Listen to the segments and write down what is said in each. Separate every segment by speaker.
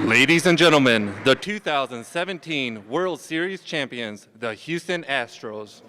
Speaker 1: Ladies and gentlemen, the 2017 World Series champions, the Houston Astros.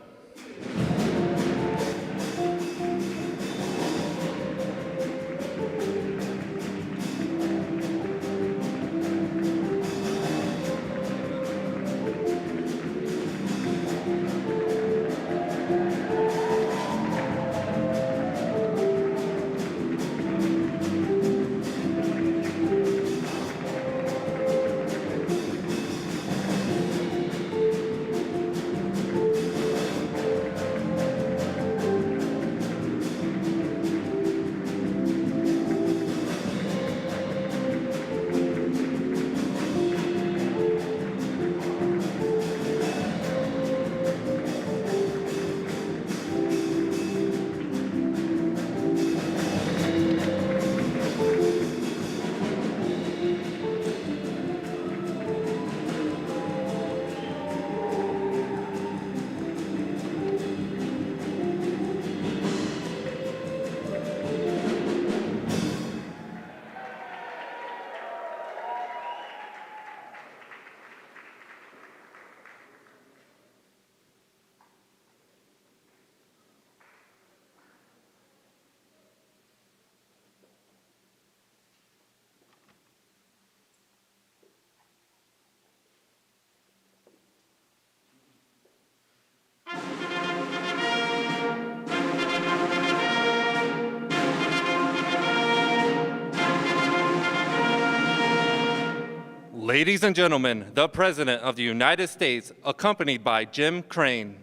Speaker 1: Ladies and gentlemen, the President of the United States, accompanied by Jim Crane.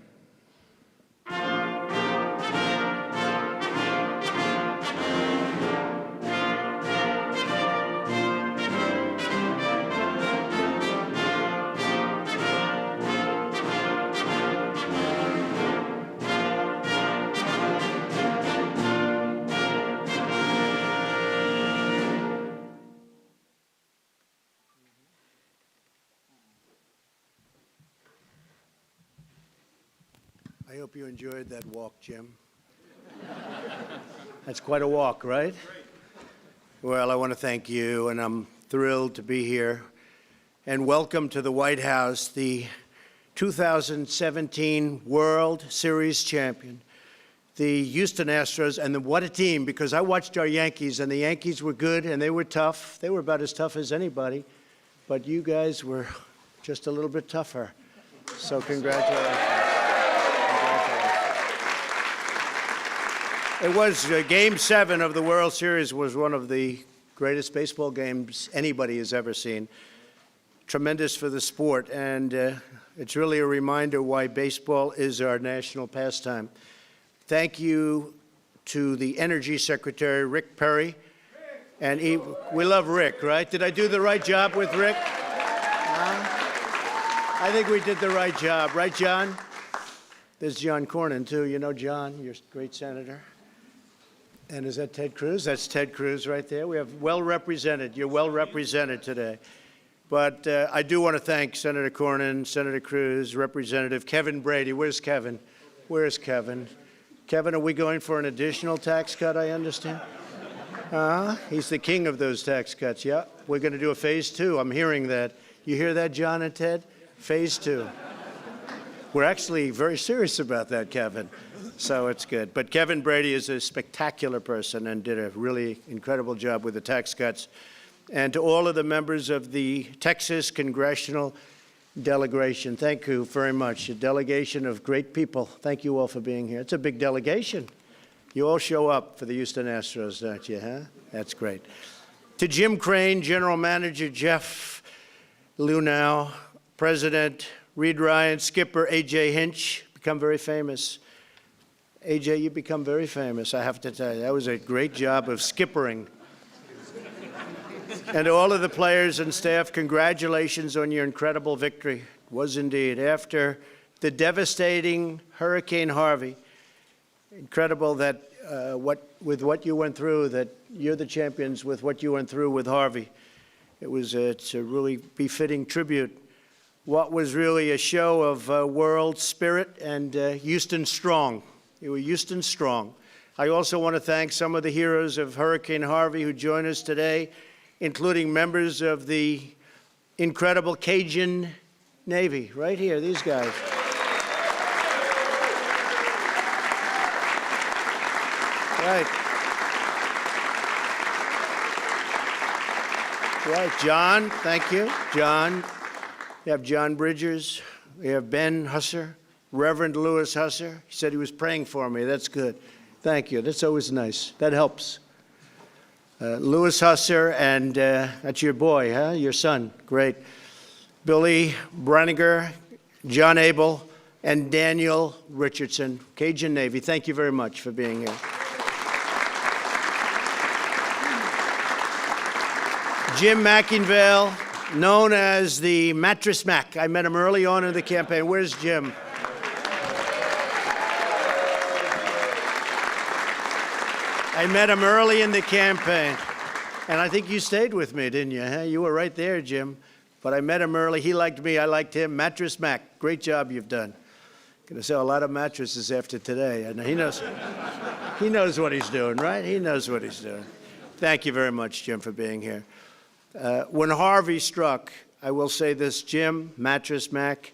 Speaker 2: I hope you enjoyed that walk, Jim. That's quite a walk, right? Well, I want to thank you, and I'm thrilled to be here. And welcome to the White House, the 2017 World Series champion, the Houston Astros, and what a team, because I watched our Yankees, and the Yankees were good, and they were tough. They were about as tough as anybody, but you guys were just a little bit tougher. So congratulations. It was Game 7 of the World Series was one of the greatest baseball games anybody has ever seen. Tremendous for the sport, and it's really a reminder why baseball is our national pastime. Thank you to the Energy Secretary, Rick Perry. And we love Rick, right? Did I do the right job with Rick? I think we did the right job. Right, John? There's John Cornyn, too. You know John, you're a great senator. And is that Ted Cruz? That's Ted Cruz right there. We have well represented. You're well represented today. But I do want to thank Senator Cornyn, Senator Cruz, Representative Kevin Brady. Where's Kevin? Where's Kevin? Kevin, are we going for an additional tax cut, I understand? He's the king of those tax cuts, yeah. We're going to do a phase 2. I'm hearing that. You hear that, John and Ted? Phase 2. We're actually very serious about that, Kevin. So it's good. But Kevin Brady is a spectacular person and did a really incredible job with the tax cuts. And to all of the members of the Texas congressional delegation, thank you very much. A delegation of great people. Thank you all for being here. It's a big delegation. You all show up for the Houston Astros, don't you, huh? That's great. To Jim Crane, General Manager Jeff Lunau, President Reed Ryan, Skipper A.J. Hinch, become very famous. AJ, you become very famous, I have to tell you. That was a great job of skippering. And to all of the players and staff, congratulations on your incredible victory. It was indeed. After the devastating Hurricane Harvey, incredible that with what you went through, that you're the champions with what you went through with Harvey. It's a really befitting tribute. What was really a show of world spirit and Houston strong. You were Houston strong. I also want to thank some of the heroes of Hurricane Harvey who join us today, including members of the incredible Cajun Navy, right here, these guys. Right. Right, John, thank you. John, you have John Bridgers, we have Ben Husser, Reverend Louis Husser. He said he was praying for me. That's good. Thank you. That's always nice. That helps. Louis Husser, and that's your boy, huh? Your son. Great. Billy Branniger, John Abel, and Daniel Richardson, Cajun Navy. Thank you very much for being here. Jim McIngvale, known as the Mattress Mac. I met him early on in the campaign. Where's Jim? I met him early in the campaign. And I think you stayed with me, didn't you? Huh? You were right there, Jim. But I met him early. He liked me. I liked him. Mattress Mac, great job you've done. Going to sell a lot of mattresses after today. And he knows what he's doing, right? He knows what he's doing. Thank you very much, Jim, for being here. When Harvey struck, I will say this, Jim, Mattress Mac,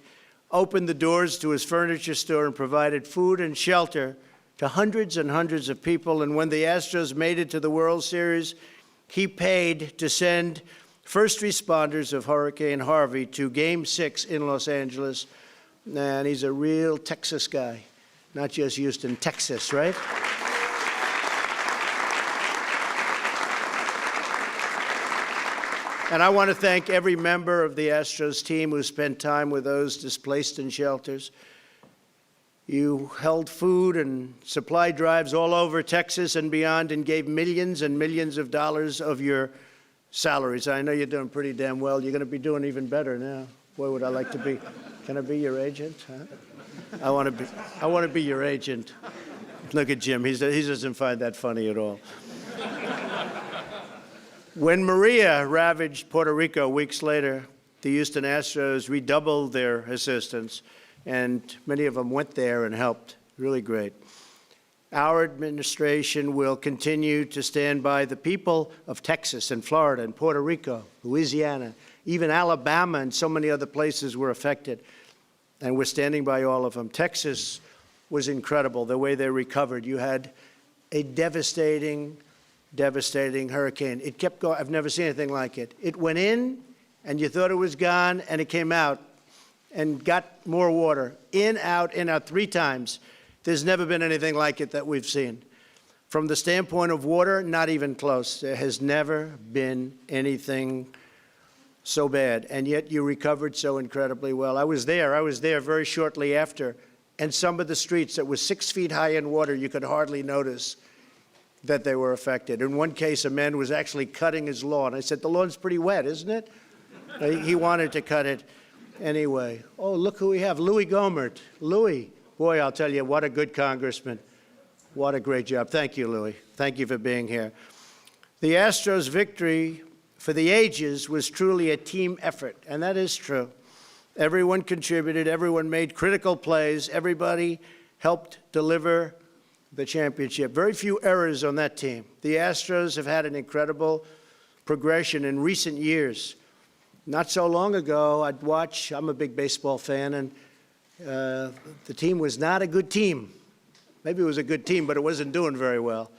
Speaker 2: opened the doors to his furniture store and provided food and shelter to hundreds and hundreds of people. And when the Astros made it to the World Series, he paid to send first responders of Hurricane Harvey to Game 6 in Los Angeles. And he's a real Texas guy, not just Houston, Texas, right? And I want to thank every member of the Astros team who spent time with those displaced in shelters. You held food and supply drives all over Texas and beyond and gave millions and millions of dollars of your salaries. I know you're doing pretty damn well. You're going to be doing even better now. Boy, would I like to be. Can I be your agent? Huh? I want to be your agent. Look at Jim. He doesn't find that funny at all. When Maria ravaged Puerto Rico weeks later, the Houston Astros redoubled their assistance, and many of them went there and helped. Really great. Our administration will continue to stand by the people of Texas and Florida and Puerto Rico, Louisiana, even Alabama and so many other places were affected, and we're standing by all of them. Texas was incredible, the way they recovered. You had a devastating hurricane. It kept going. I've never seen anything like it. It went in, and you thought it was gone, and it came out and got more water. In, out, 3 times. There's never been anything like it that we've seen. From the standpoint of water, not even close. There has never been anything so bad, and yet you recovered so incredibly well. I was there very shortly after, and some of the streets that were 6 feet high in water, you could hardly notice that they were affected. In one case, a man was actually cutting his lawn. I said, the lawn's pretty wet, isn't it? He wanted to cut it anyway. Oh, look who we have, Louis Gohmert. Louis, boy, I'll tell you, what a good congressman. What a great job. Thank you, Louis. Thank you for being here. The Astros' victory for the ages was truly a team effort, and that is true. Everyone contributed, everyone made critical plays, everybody helped deliver the championship. Very few errors on that team. The Astros have had an incredible progression in recent years. Not so long ago, I'd watch, I'm a big baseball fan, and the team was not a good team. Maybe it was a good team, but it wasn't doing very well.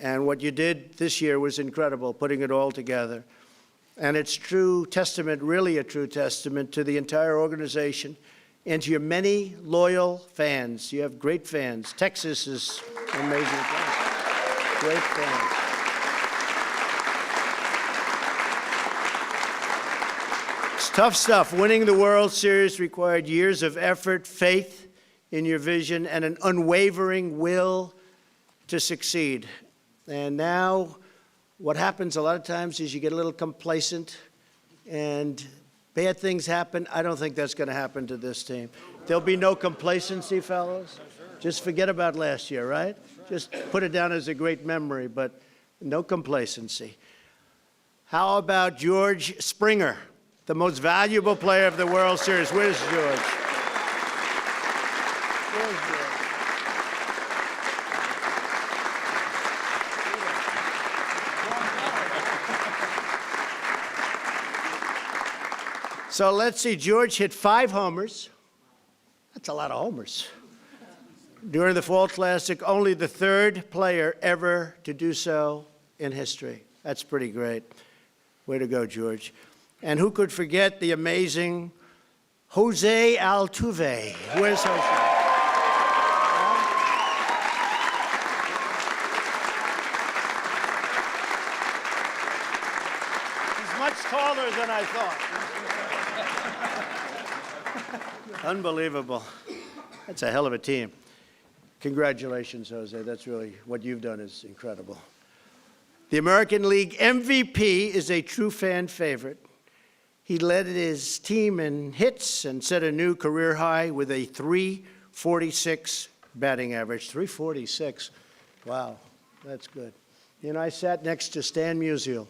Speaker 2: And what you did this year was incredible, putting it all together. And it's true testament, really a true testament to the entire organization and to your many loyal fans. You have great fans. Texas is an amazing place. Great fans. It's tough stuff. Winning the World Series required years of effort, faith in your vision, and an unwavering will to succeed. And now what happens a lot of times is you get a little complacent and bad things happen. I don't think that's going to happen to this team. There'll be no complacency, fellows. Just forget about last year, right? Just put it down as a great memory, but no complacency. How about George Springer, the most valuable player of the World Series? Where's George? Where's George? So let's see, George hit 5 homers. That's a lot of homers. During the Fall Classic, only the 3rd player ever to do so in history. That's pretty great. Way to go, George. And who could forget the amazing Jose Altuve? Where's Jose? He's much taller than I thought. Unbelievable. That's a hell of a team. Congratulations, Jose. That's really, what you've done is incredible. The American League MVP is a true fan favorite. He led his team in hits and set a new career high with a .346 batting average. .346. Wow, that's good. You know, I sat next to Stan Musial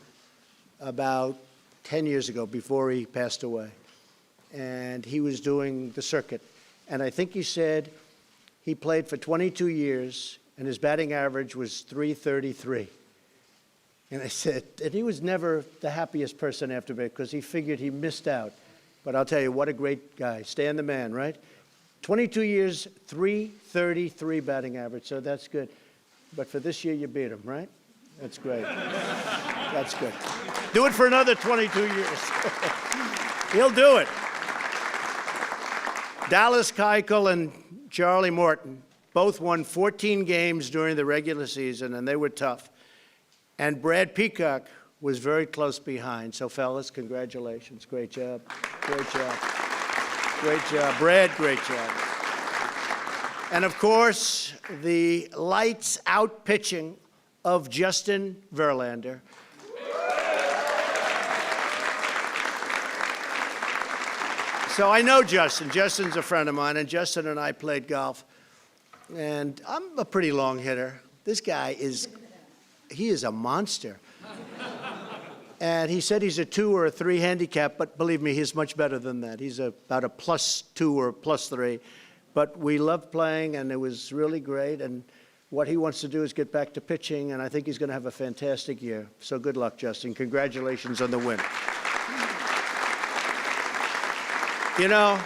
Speaker 2: about 10 years ago before he passed away. And he was doing the circuit. And I think he said he played for 22 years, and his batting average was .333. And I said, and he was never the happiest person after that because he figured he missed out. But I'll tell you, what a great guy. Stan the man, right? 22 years, .333 batting average, so that's good. But for this year, you beat him, right? That's great. That's good. Do it for another 22 years. He'll do it. Dallas Keuchel and Charlie Morton both won 14 games during the regular season, and they were tough. And Brad Peacock was very close behind. So, fellas, congratulations. Great job. Great job. Great job. Brad, great job. And, of course, the lights-out pitching of Justin Verlander. So I know Justin. Justin's a friend of mine, and Justin and I played golf. And I'm a pretty long hitter. This guy he is a monster. And he said he's a 2 or a 3 handicap, but believe me, he's much better than that. He's about a +2 or +3. But we loved playing, and it was really great. And what he wants to do is get back to pitching, and I think he's going to have a fantastic year. So good luck, Justin. Congratulations on the win. You know,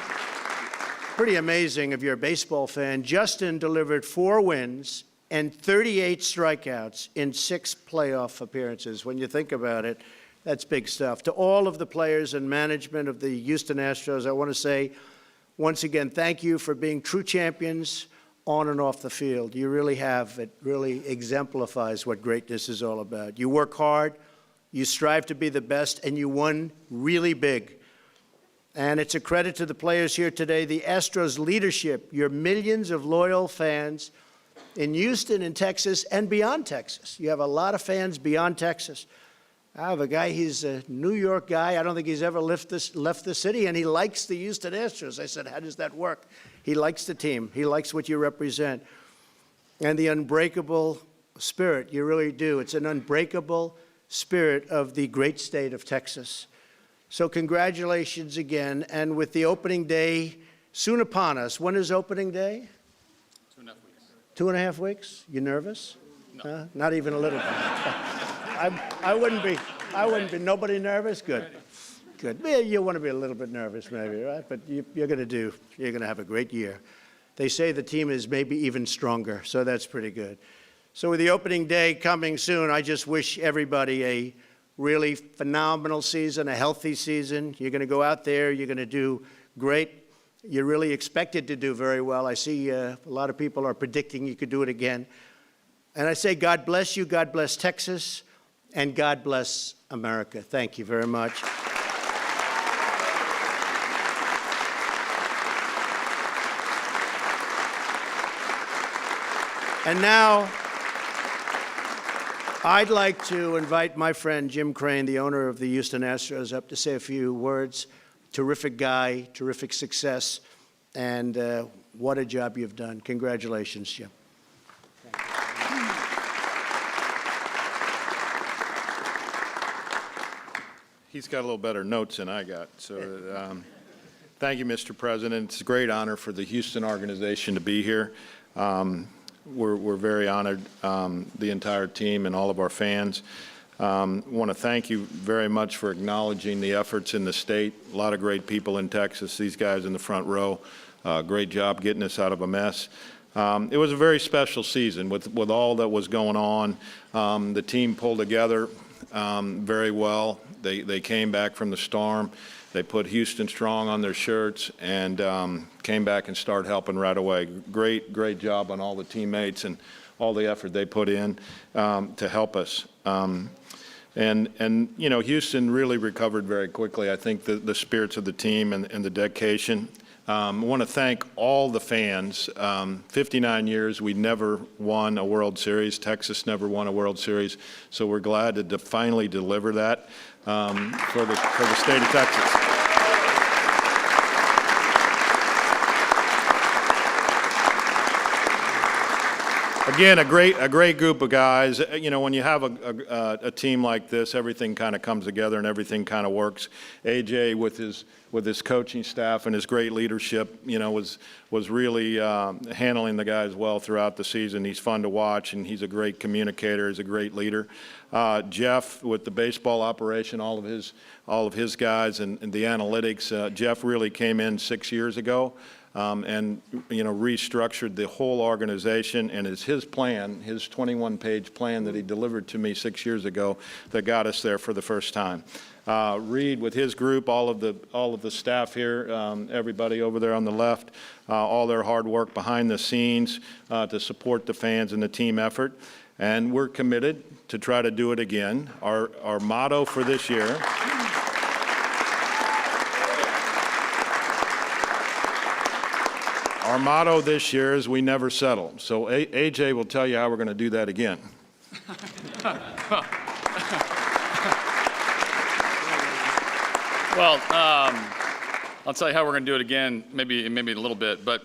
Speaker 2: pretty amazing if you're a baseball fan. Justin delivered 4 wins and 38 strikeouts in 6 playoff appearances. When you think about it, that's big stuff. To all of the players and management of the Houston Astros, I want to say, once again, thank you for being true champions on and off the field. You really have. It really exemplifies what greatness is all about. You work hard, you strive to be the best, and you won really big. And it's a credit to the players here today, the Astros leadership, your millions of loyal fans in Houston and Texas and beyond Texas. You have a lot of fans beyond Texas. I have a guy, he's a New York guy. I don't think he's ever left the city, and he likes the Houston Astros. I said, how does that work? He likes the team. He likes what you represent. And the unbreakable spirit, you really do. It's an unbreakable spirit of the great state of Texas. So congratulations again. And with the opening day soon upon us, when is opening day?
Speaker 3: 2.5 weeks.
Speaker 2: 2.5 weeks? You nervous?
Speaker 3: No.
Speaker 2: Not even a little bit. I wouldn't be. Nobody nervous? Good. Good. Yeah, you want to be a little bit nervous maybe, right? But you're going to have a great year. They say the team is maybe even stronger, so that's pretty good. So with the opening day coming soon, I just wish everybody a really phenomenal season, a healthy season. You're going to go out there. You're going to do great. You're really expected to do very well. I see a lot of people are predicting you could do it again. And I say God bless you, God bless Texas, and God bless America. Thank you very much. And now, I'd like to invite my friend Jim Crane, the owner of the Houston Astros, up to say a few words. Terrific guy, terrific success, and what a job you've done. Congratulations, Jim.
Speaker 3: He's got a little better notes than I got. So thank you, Mr. President. It's a great honor for the Houston organization to be here. We're very honored, the entire team and all of our fans. Want to thank you very much for acknowledging the efforts in the state. A lot of great people in Texas, these guys in the front row. Great job getting us out of a mess. It was a very special season with all that was going on. The team pulled together very well. They came back from the storm. They put Houston strong on their shirts and came back and started helping right away. Great job on all the teammates and all the effort they put in to help us. And you know, Houston really recovered very quickly. I think the spirits of the team and the dedication. I want to thank all the fans. 59 years, we never won a World Series. Texas never won a World Series. So we're glad to finally deliver that for the state of Texas. Again, a great group of guys. You know, when you have a team like this, everything kind of comes together and everything kind of works. AJ with his coaching staff and his great leadership, you know, was really handling the guys well throughout the season. He's fun to watch, and he's a great communicator. He's a great leader. Jeff with the baseball operation, all of his guys and the analytics. Jeff really came in 6 years ago. And, you know, restructured the whole organization, and it's his plan, his 21-page plan that he delivered to me 6 years ago that got us there for the first time. Reed with his group, all of the staff here, everybody over there on the left, all their hard work behind the scenes to support the fans and the team effort. And we're committed to try to do it again. Our motto for this year. Our motto this year is we never settle. So AJ will tell you how we're going to do that again.
Speaker 4: Well, I'll tell you how we're going to do it again, maybe in a little bit. But,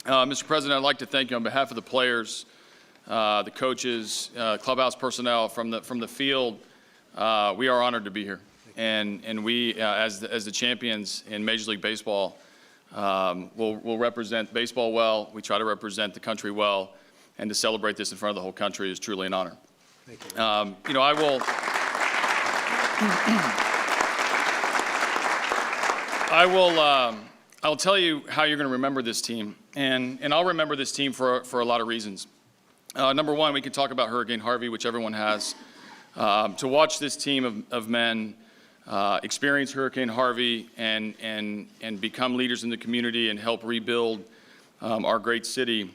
Speaker 4: Mr. President, I'd like to thank you on behalf of the players, the coaches, clubhouse personnel from the field. We are honored to be here, and we, as the champions in Major League Baseball, we'll represent baseball well. We try to represent the country well, and to celebrate this in front of the whole country is truly an honor.
Speaker 2: Thank you.
Speaker 4: You know, I'll tell you how you're going to remember this team, and I'll remember this team for a lot of reasons. Number one, we can talk about Hurricane Harvey, which everyone has. To watch this team of men experience Hurricane Harvey and become leaders in the community and help rebuild our great city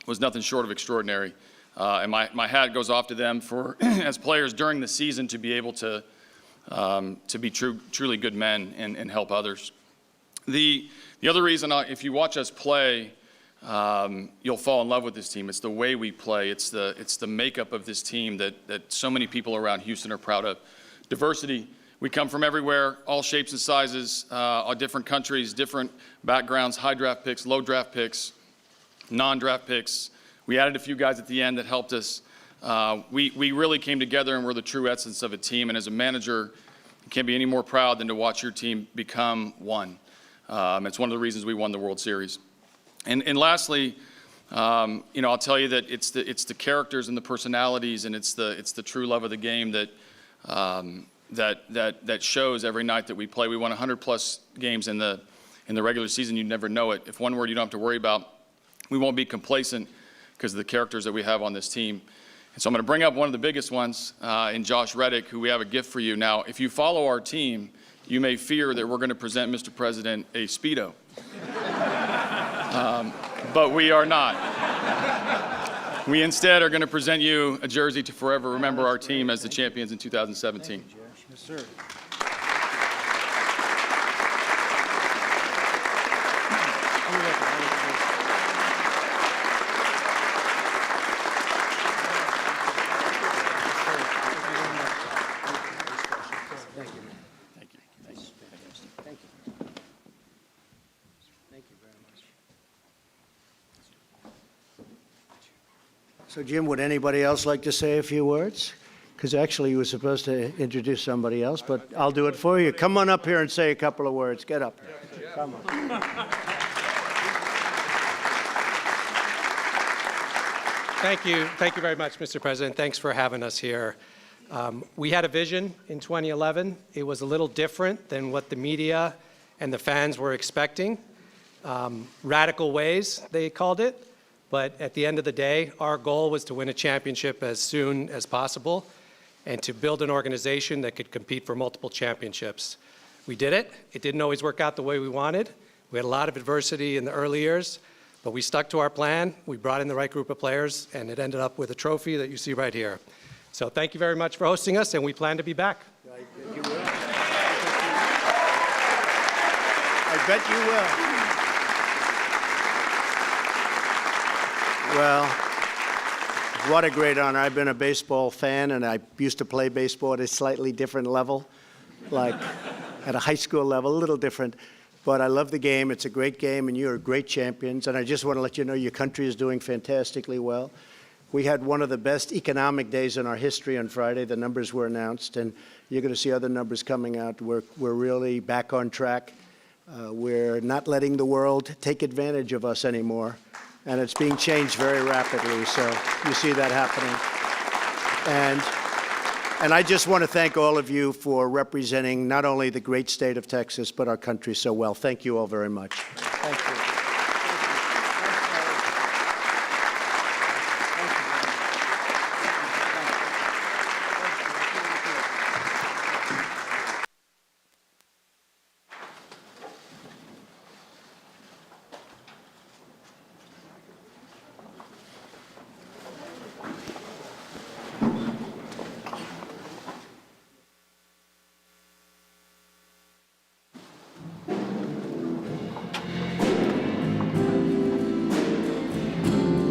Speaker 4: was nothing short of extraordinary. And my hat goes off to them for, as players during the season, to be able to be truly good men and help others. The other reason, if you watch us play, you'll fall in love with this team. It's the way we play. It's the makeup of this team that so many people around Houston are proud of. Diversity. We come from everywhere, all shapes and sizes, all different countries, different backgrounds, high draft picks, low draft picks, non-draft picks. We added a few guys at the end that helped us. We really came together and we're the true essence of a team. And as a manager, you can't be any more proud than to watch your team become one. It's one of the reasons we won the World Series. And lastly, you know, I'll tell you that it's the characters and the personalities, and it's the true love of the game that shows every night that we play. We won 100+ games in the regular season. You never know it. If one word you don't have to worry about, we won't be complacent because of the characters that we have on this team. And so I'm going to bring up one of the biggest ones in Josh Reddick, who we have a gift for you. Now, if you follow our team, you may fear that we're going to present Mr. President a Speedo. But we are not. We instead are going to present you a jersey to forever remember our team as the champions in 2017.
Speaker 2: Thank you, Josh. Yes, sir. So, Jim, would anybody else like to say a few words? Because actually you were supposed to introduce somebody else, but I'll do it for you. Come on up here and say a couple of words. Get up here. Come on.
Speaker 5: Thank you. Thank you very much, Mr. President. Thanks for having us here. We had a vision in 2011. It was a little different than what the media and the fans were expecting. Radical ways, they called it. But at the end of the day, our goal was to win a championship as soon as possible and to build an organization that could compete for multiple championships. We did it. It didn't always work out the way we wanted. We had a lot of adversity in the early years, but we stuck to our plan. We brought in the right group of players, and it ended up with a trophy that you see right here. So thank you very much for hosting us, and we plan to be back.
Speaker 2: I bet you will. I bet you will. Well, what a great honor. I've been a baseball fan, and I used to play baseball at a slightly different level, like at a high school level, a little different. But I love the game. It's a great game, and you're great champions. And I just want to let you know your country is doing fantastically well. We had one of the best economic days in our history on Friday. The numbers were announced, and you're going to see other numbers coming out. We're really back on track. We're not letting the world take advantage of us anymore, and it's being changed very rapidly. So you see that happening. And I just want to thank all of you for representing not only the great state of Texas, but our country so well. Thank you all very much. Thank you.